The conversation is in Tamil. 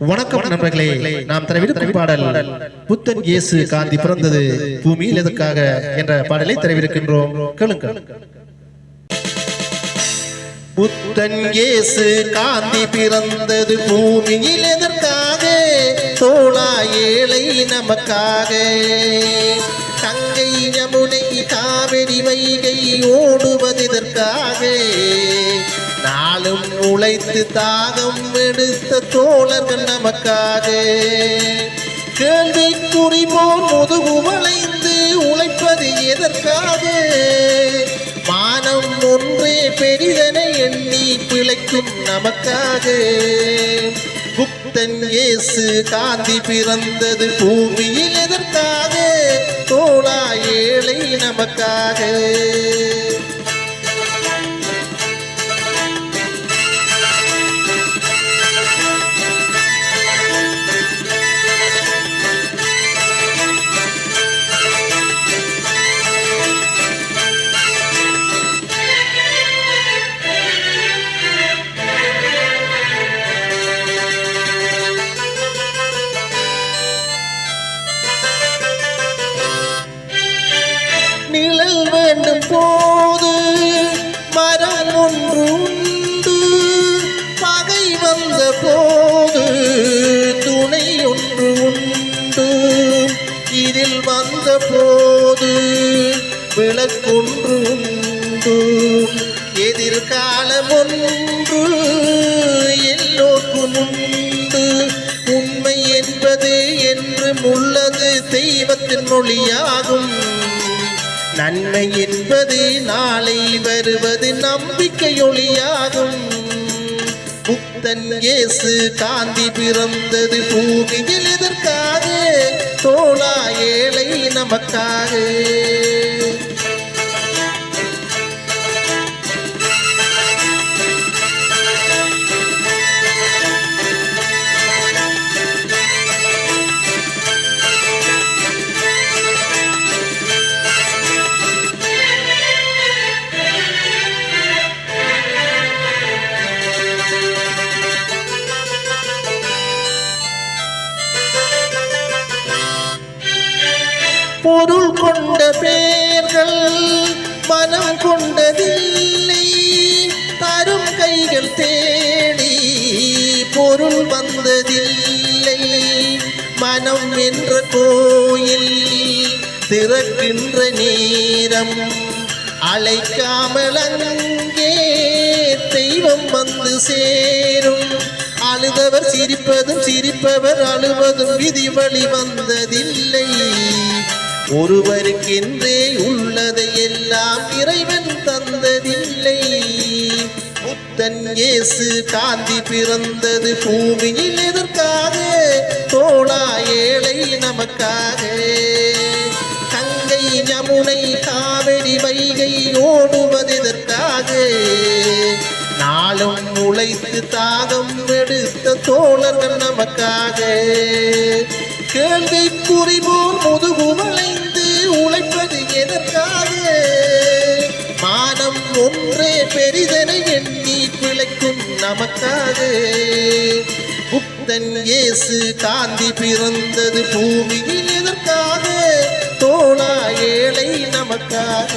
வணக்கம் நண்பர்களே, நாம் தரவிருக்கும் பாடல் புத்தன் இயேசு காந்தி பிறந்தது பூமியில் எதற்காக என்ற பாடலை தரவிருக்கின்றோம். கேளுங்கள். புத்தன் இயேசு காந்தி பிறந்தது பூமியில் எதற்காக? தோளா ஏழை நமக்காக. கங்கை யமுனை காவிரி வைகை ஓடுவதற்காக. நாளும் உழைத்து தாகம் எடுத்த தோழர்கள் நமக்காக. கேள்விக்குறி போல் முதுகு வளைந்து உழைப்பது எதற்காக? மானம் ஒன்றே பெரிதனை எண்ணி பிழைக்கும் நமக்காக. புத்தன் இயேசு காந்தி பிறந்தது பூமியில் எதற்காக? தோளா ஏழை நமக்காக. நிழல் வேண்டும் போது மரம் ஒன்று உண்டு. பகை வந்த போது துணை ஒன்று உண்டு. இதில் வந்த போது விளக்கொன்று உண்டு. எதிர்காலம் ஒன்று எல்லோருக்கும் உண்டு. உண்மை என்பது என்றும் உள்ளது தெய்வத்தின் மொழியாகும். நன்மை என்பது நாளை வருவது நம்பிக்கை ஒளியாகும். புத்தன் இயேசு காந்தி பிறந்தது பூமியில் எதற்காக? தோளா ஏழை நமக்காக. பொருள் கொண்ட பேர்கள் மனம் கொண்டதில்லை. தரும் கைகள் தேடி பொருள் வந்ததில்லை. மனம் என்ற கோயில் திறக்கின்ற நேரம் அழைக்காமல் அங்கே தெய்வம் வந்து சேரும். அழுதவர் சிரிப்பதும் சிரிப்பவர் அழுவதும் விதி வழி வந்ததில்லை. ஒருவருக்கென்றே உள்ளதை எல்லாம் இறைவன் தந்ததில்லை. புத்தன் இயேசு காந்தி பிறந்தது பூமியில் எதற்காக? தோளா ஏழை நமக்காக. கங்கை யமுனை காவிரி வைகை ஓடுவதற்காக. நாளும் உழைத்து தாகம் எடுத்த தோழர்கள் நமக்காக. கேள்விக்குறி போல் முதுகு வளைந்து உழைப்பது எதற்காக? மானம் ஒன்றே பெரிதனை எண்ணி பிழைக்கும் நமக்காக. புத்தன் இயேசு காந்தி பிறந்தது பூமியில் எதற்காக? தோளா ஏழை நமக்காக.